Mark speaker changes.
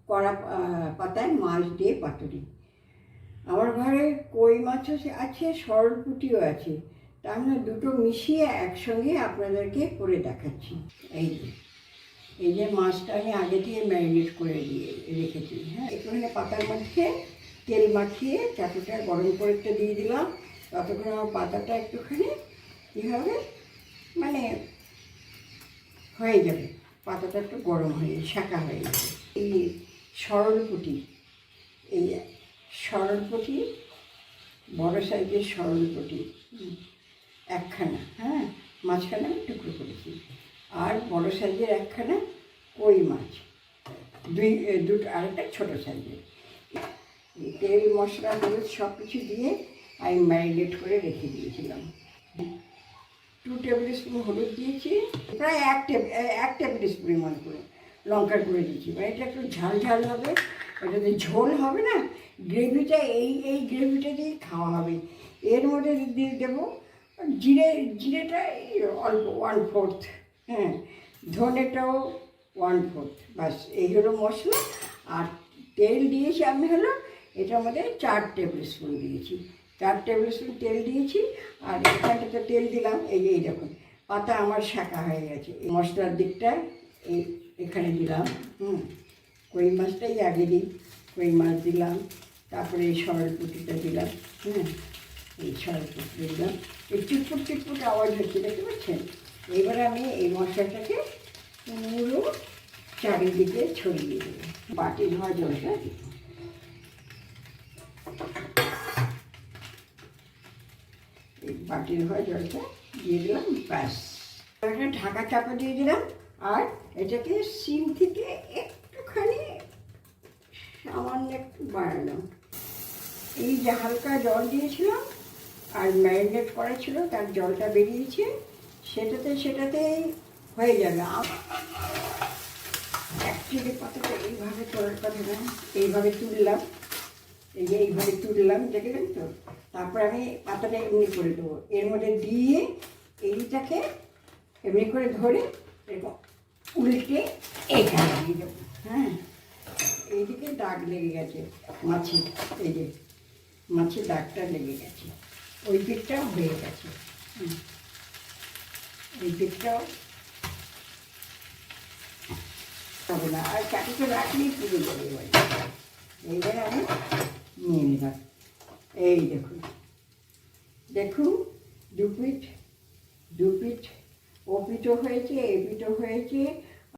Speaker 1: কড়া পাতায় মাছ দিয়ে পাতুরি। আমার ঘরে কই মাছও আছে, সরপুঁটিও আছে, তা আমরা দুটো মিশিয়ে একসঙ্গে আপনাদেরকে করে দেখাচ্ছি। এই যে মাছটা আমি আগে থেকে ম্যারিনেট করে দিয়ে রেখেছি। হ্যাঁ, একটুখানি পাতার মধ্যে তেল মাখিয়ে চাটুটা গরম করে দিয়ে দিলাম। ততক্ষণ আমার পাতাটা একটুখানি কী হবে, মানে হয়ে যাবে, পাতাটা একটু গরম হয়ে শাঁকা হয়ে যাবে। এই সরলপুঁটি, এই সরলপুঁটি বড় সাইজের সরলপুঁটি একখানা, হ্যাঁ, মাঝখানে আমি টুকরো করেছি। আর বড় সাইজের একখানা কই মাছ, দুটো, আরেকটা ছোটো সাইজের। তেল মশলা হলুদ সব কিছু দিয়ে আমি ম্যারিনেট করে রেখে দিয়েছিলাম। 2 টেবিল স্পুন হলুদ দিয়েছি, প্রায় 1 টেবিল স্পুন মনে করে লঙ্কা করে দিয়েছি। মানে এটা একটু ঝাল ঝাল হবে, এটাতে ঝোল হবে না, গ্রেভিটা এই গ্রেভিটা দিয়ে খাওয়া হবে। এর মধ্যে দিয়ে দেবো জিরেটা অল্প 1/4, হ্যাঁ, ধনেটাও 1/4, বাস এই হলো মশলা। আর তেল দিয়েছি আমি হলো এটার মধ্যে 4 টেবিল স্পুন দিয়েছি, 4 টেবিল স্পুন তেল দিয়েছি। আর এখানটাতে তেল দিলাম, এই দেখুন পাতা আমার শাঁকা হয়ে গেছে। এই মশলার দিকটা এখানে দিলাম। কই মাছটাই আগে দিই, কই মাছ দিলাম, তারপরে এই সরলপুঁটিটা দিলাম। এই সরলপুঁটি দিলাম, এই চিটপুট চিটপুট আওয়াজ হচ্ছে, দেখতে পাচ্ছেন? এবার আমি এই মশলাটাকে পুরো চারিদিকে ছড়িয়ে দেবো। বাটি ধোয়া জলটা এই বাটি ধোয়া জলটা দিয়ে দিলাম, ব্যাস। একটা ঢাকা চাপা দিয়ে দিলাম। আর এটাকে সিম থেকে একটুখানি সামান্য একটু বাড়ালাম। এই যে হালকা জল দিয়েছিলাম আর ম্যারিনেট করা ছিল, তার জলটা বেরিয়েছে, সেটাতেই হয়ে যাবে। অ্যাকচুয়ালি পাতাটা এইভাবে তোলার কথা না, এইভাবে তুললাম, এইভাবে তুললাম, দেখলেন তো? তারপর আমি পাতাটা এমনি করে দেবো, এর মধ্যে দিয়ে এইটাকে এমনি করে ধরে এরকম উল্টে এইখানে দিয়ে দেবো। হ্যাঁ, এইদিকে দাগ লেগে গেছে মাছের, এই যে মাছের দাগটা লেগে গেছে, ওই দিকটাও হয়ে গেছে। এই দিকটাও হবে না, আর চাটুটা রাখলেই পুরো যাবে। এইবার আমি নিয়ে নিলাম। এই দেখুন দেখুন, দু পিঠ ও পিঠও হয়েছে, এ পিঠও হয়েছে,